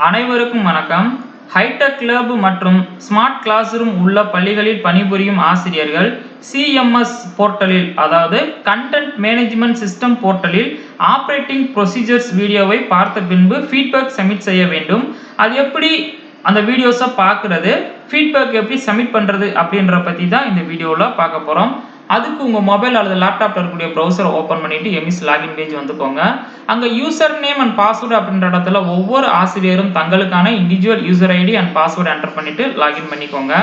அனைவருக்கும் வணக்கம். Hitech lab மற்றும் ஸ்மார்ட் கிளாஸ் ரூம் உள்ள பள்ளிகளில் பணிபுரியும் ஆசிரியர்கள் CMS போர்ட்டலில், அதாவது கண்டென்ட் மேனேஜ்மெண்ட் சிஸ்டம் போர்ட்டலில் ஆப்பரேட்டிங் ப்ரொசீஜர்ஸ் வீடியோவை பார்த்த பின்பு ஃபீட்பேக் சப்மிட் செய்ய வேண்டும். அது எப்படி அந்த வீடியோஸை பார்க்கறது, ஃபீட்பேக் எப்படி சப்மிட் பண்ணுறது அப்படின்ற பற்றி தான் இந்த வீடியோவில் பார்க்க போகிறோம். அதுக்கு உங்கள் மொபைல் அல்லது லேப்டாப்ல இருக்கக்கூடிய ப்ரௌசரை ஓப்பன் பண்ணிட்டு எம்இஸ் லாகின் பேஜ் வந்துக்கோங்க. அங்கே யூசர் நேம் அண்ட் பாஸ்வேர்டு அப்படின்ற இடத்துல ஒவ்வொரு ஆசிரியரும் தங்களுக்கான individual user ID and password enter பண்ணிட்டு லாகின் பண்ணிக்கோங்க.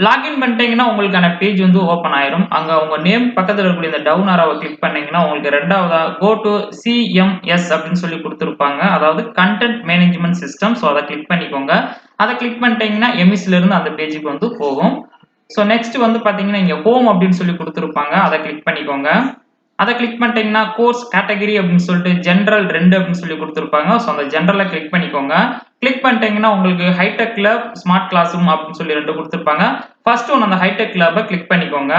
லாகின் பண்ணிட்டீங்கன்னா உங்களுக்கான பேஜ் வந்து ஓப்பன் ஆயிரும். அங்க உங்க நேம் பக்கத்துல இருக்கக்கூடிய இந்த டவுன் ஆரோவை கிளிக் பண்ணீங்கன்னா உங்களுக்கு ரெண்டாவதா கோ டு CMS அப்படின்னு சொல்லி கொடுத்துருப்பாங்க, அதாவது கண்டென்ட் மேனேஜ்மெண்ட் சிஸ்டம். ஸோ அதை கிளிக் பண்ணிக்கோங்க. அதை கிளிக் பண்ணிட்டீங்கன்னா எம்இஸ்ல இருந்து அந்த பேஜுக்கு வந்து போகும். ஸோ நெக்ஸ்ட் வந்து பாத்தீங்கன்னா இங்க ஹோம் அப்படின்னு சொல்லி கொடுத்துருப்பாங்க, அதை கிளிக் பண்ணிக்கோங்க. அதை கிளிக் பண்ணிட்டீங்கன்னா கோர்ஸ் கேட்டகரி அப்படின்னு சொல்லிட்டு ஜென்ரல் 2 அப்படின்னு சொல்லி கொடுத்துருப்பாங்க. ஸோ அந்த ஜென்ரலை கிளிக் பண்ணிக்கோங்க. கிளிக் பண்ணிட்டீங்கன்னா உங்களுக்கு hitech lab smart class room அப்படின்னு சொல்லி 2 கொடுத்துருப்பாங்க. ஃபர்ஸ்ட் ஒன் அந்த ஹைடெக் லேபை கிளிக் பண்ணிக்கோங்க.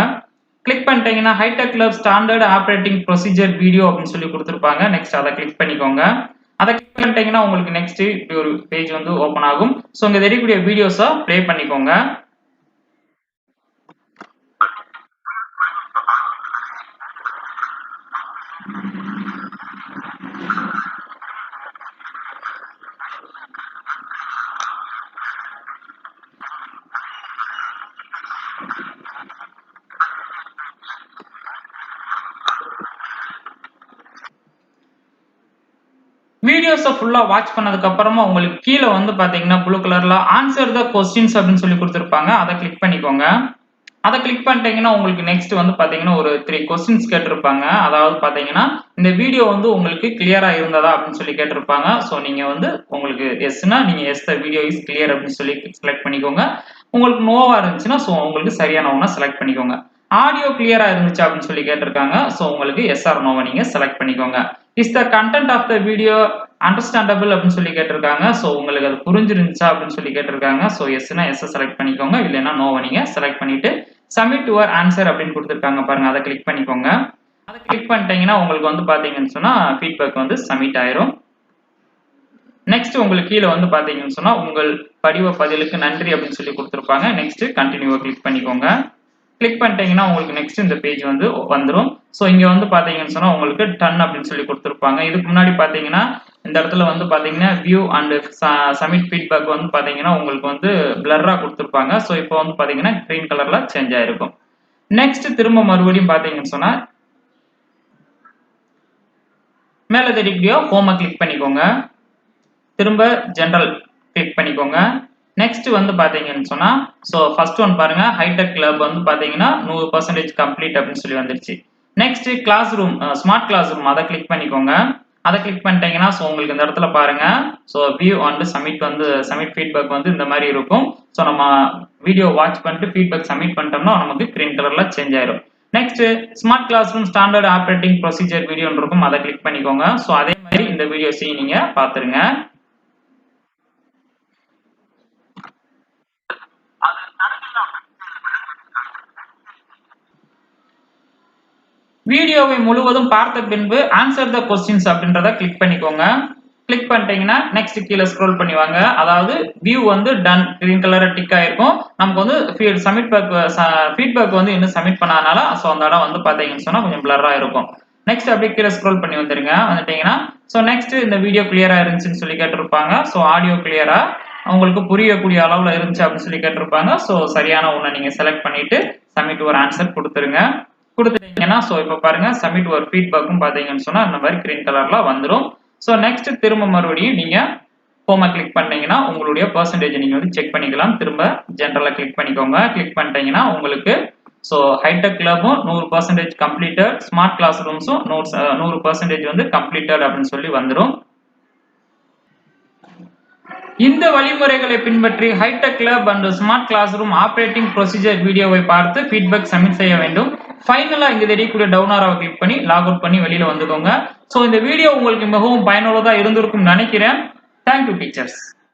கிளிக் பண்ணிட்டீங்கன்னா hitech lab standard operating procedure video அப்படின்னு சொல்லி கொடுத்துருப்பாங்க. நெக்ஸ்ட் அதை கிளிக் பண்ணிக்கோங்க. அதை கிளிக் பண்ணிட்டீங்கன்னா உங்களுக்கு நெக்ஸ்ட் இப்படி ஒரு பேஜ் வந்து ஓப்பன் ஆகும். ஸோ இங்க தெரியக்கூடிய வீடியோஸை ப்ளே பண்ணிக்கோங்க. வீடியோஸை ஃபுல்லா வாட்ச் பண்ணதுக்கு அப்புறமா உங்களுக்கு கீழே வந்து பாத்தீங்கன்னா ப்ளூ கலர்ல ஆன்சர் த கொஸ்டின்ஸ் அப்படின்னு சொல்லி கொடுத்துருப்பாங்க. அதை கிளிக் பண்ணிக்கோங்க. அதை கிளிக் பண்ணிட்டீங்கன்னா உங்களுக்கு நெக்ஸ்ட் வந்து பாத்தீங்கன்னா ஒரு 3 கொஸ்டின்ஸ் கேட்டிருப்பாங்க. அதாவது பாத்தீங்கன்னா இந்த வீடியோ வந்து உங்களுக்கு கிளியரா இருந்ததா அப்படின்னு சொல்லி கேட்டிருப்பாங்க. ஸோ நீங்க வந்து உங்களுக்கு எஸ்னா நீங்க yes the video is clear அப்படின்னு சொல்லி செலக்ட் பண்ணிக்கோங்க. உங்களுக்கு நோவா இருந்துச்சுன்னா ஸோ உங்களுக்கு சரியான ஒண்ணா செலக்ட் பண்ணிக்கோங்க. ஆடியோ கிளியரா இருந்துச்சு அப்படின்னு சொல்லி கேட்டிருக்காங்க. ஸோ உங்களுக்கு எஸ் ஆர் நோவை நீங்க செலக்ட் பண்ணிக்கோங்க. Is the content of the video understandable அப்படின்னு சொல்லி கேட்டிருக்காங்க. ஸோ உங்களுக்கு அது புரிஞ்சிருந்துச்சா அப்படின்னு சொல்லி கேட்டிருக்காங்க. ஸோ எஸ்னா எஸ் செலக்ட் பண்ணிக்கோங்க, இல்லைன்னா நோவை நீங்க செலக்ட் பண்ணிட்டு சப்மிட் யுவர் ஆன்சர் அப்படின்னு கொடுத்துருக்காங்க பாருங்க, அதை கிளிக் பண்ணிக்கோங்க. அதை கிளிக் பண்ணிட்டீங்கன்னா உங்களுக்கு வந்து பாத்தீங்கன்னு சொன்னா ஃபீட்பேக் வந்து சப்மிட் ஆயிரும். நெக்ஸ்ட் உங்களுக்கு கீழே வந்து பாத்தீங்கன்னு சொன்னா உங்கள் படிவ பதிலுக்கு நன்றி அப்படின்னு சொல்லி கொடுத்துருப்பாங்க. நெக்ஸ்ட் கண்டினியூவை கிளிக் பண்ணிக்கோங்க. கிளிக் பண்ணிட்டீங்கன்னா உங்களுக்கு நெக்ஸ்ட் இந்த பேஜ் வந்து வந்துடும். ஸோ இங்க வந்து பாத்தீங்கன்னு சொன்னா உங்களுக்கு டன் அப்படின்னு சொல்லி கொடுத்துருப்பாங்க. இதுக்கு முன்னாடி பாத்தீங்கன்னா இந்த இடத்துல வந்து பாத்தீங்கன்னா வியூ அண்ட் சப்மிட் ஃபீட்பேக் வந்து பாத்தீங்கன்னா உங்களுக்கு வந்து பிளர்ரா கொடுத்துருப்பாங்க. ஸோ இப்போ வந்து பாத்தீங்கன்னா கிரீன் கலர்ல சேஞ்ச் ஆயிருக்கும். நெக்ஸ்ட் திரும்ப மறுபடியும் பாத்தீங்கன்னு சொன்னா மேல தெரியக்கூடிய ஹோமை கிளிக் பண்ணிக்கோங்க. திரும்ப ஜெனரல் கிளிக் பண்ணிக்கோங்க. நெக்ஸ்ட் வந்து பாத்தீங்கன்னு சொன்னா ஸோ ஃபர்ஸ்ட் ஒன் பாருங்க, ஹைடெக் லேப் வந்து பாத்தீங்கன்னா 100% கம்ப்ளீட் அப்படின்னு சொல்லி வந்துருச்சு. Next class room smart class room, அதை கிளிக் பண்ணிக்கோங்க. அதை கிளிக் பண்ணிட்டீங்கன்னா ஸோ உங்களுக்கு இந்த இடத்துல பாருங்க, so view and submit feedback வந்து இந்த மாதிரி இருக்கும். ஸோ நம்ம வீடியோ வாட்ச் பண்ணிட்டு ஃபீட்பேக் சப்மிட் பண்ணிட்டோம்னா நமக்கு கிரீன் கலர்ல சேஞ்ச் ஆயிரும். Next smart class room standard operating procedure video இருக்கும், அதை கிளிக் பண்ணிக்கோங்க. ஸோ அதே மாதிரி இந்த வீடியோஸையும் நீங்க பாத்துருங்க. வீடியோவை முழுவதும் பார்த்த பின்பு ஆன்சர் த கொஸ்டின்ஸ் அப்படின்றத கிளிக் பண்ணிக்கோங்க. கிளிக் பண்ணிட்டீங்கன்னா நெக்ஸ்ட் கீழே ஸ்க்ரோல் பண்ணி வாங்க. அதாவது வியூ வந்து டன் கிரீன் கலர் டிக் ஆயிருக்கும். நமக்கு வந்து ஃபீட்பேக் வந்து இன்னும் சப்மிட் பண்ணாதனால ஸோ அந்த இடம் வந்து பாத்தீங்கன்னு சொன்னா கொஞ்சம் பிளர்ரா இருக்கும். நெக்ஸ்ட் அப்படியே கீழே ஸ்க்ரோல் பண்ணி வந்துருங்க. வந்துட்டீங்கன்னா ஸோ நெக்ஸ்ட் இந்த வீடியோ கிளியரா இருந்துச்சுன்னு சொல்லி கேட்டிருப்பாங்க. ஸோ ஆடியோ கிளியரா உங்களுக்கு புரியக்கூடிய அளவுல இருந்துச்சு அப்படின்னு சொல்லி கேட்டிருப்பாங்க. ஸோ சரியான ஒண்ணை நீங்க செலக்ட் பண்ணிட்டு சப்மிட் ஒரு ஆன்சர் கொடுத்துருங்க. கொடுத்துட்டீங்கன்னா ஸோ இப்போ பாருங்க சப்மிட் ஒரு ஃபீட்பேக்கும் பாத்தீங்கன்னு சொன்னா அந்த மாதிரி கிரீன் கலர்ல வந்துடும். ஸோ நெக்ஸ்ட் திரும்ப மறுபடியும் நீங்க ஹோமை கிளிக் பண்ணீங்கன்னா உங்களுடைய பெர்சன்டேஜ் நீங்க வந்து செக் பண்ணிக்கலாம். திரும்ப ஜென்ரலா கிளிக் பண்ணிக்கோங்க. கிளிக் பண்ணிட்டீங்கன்னா உங்களுக்கு ஸோ ஹைடெக் லேபும் 100% கம்ப்ளீட்டட், ஸ்மார்ட் கிளாஸ் ரூம்ஸும் 100% வந்து கம்ப்ளீட்டட் அப்படின்னு சொல்லி வந்துடும். இந்த வழிமுறைகளை பின்பற்றி hitech lab and smart class room operating procedure வீடியோவை பார்த்து ஃபீட்பேக் சப்மிட் செய்ய வேண்டும். ஃபைனலா இங்க தெரியக்கூடிய டவுன் ஆரோவை கிளிக் பண்ணி லாக் அவுட் பண்ணி வெளியில வந்துக்கோங்க. ஸோ இந்த வீடியோ உங்களுக்கு மிகவும் பயனுள்ளதா இருந்திருக்கும் நினைக்கிறேன். Thank you teachers.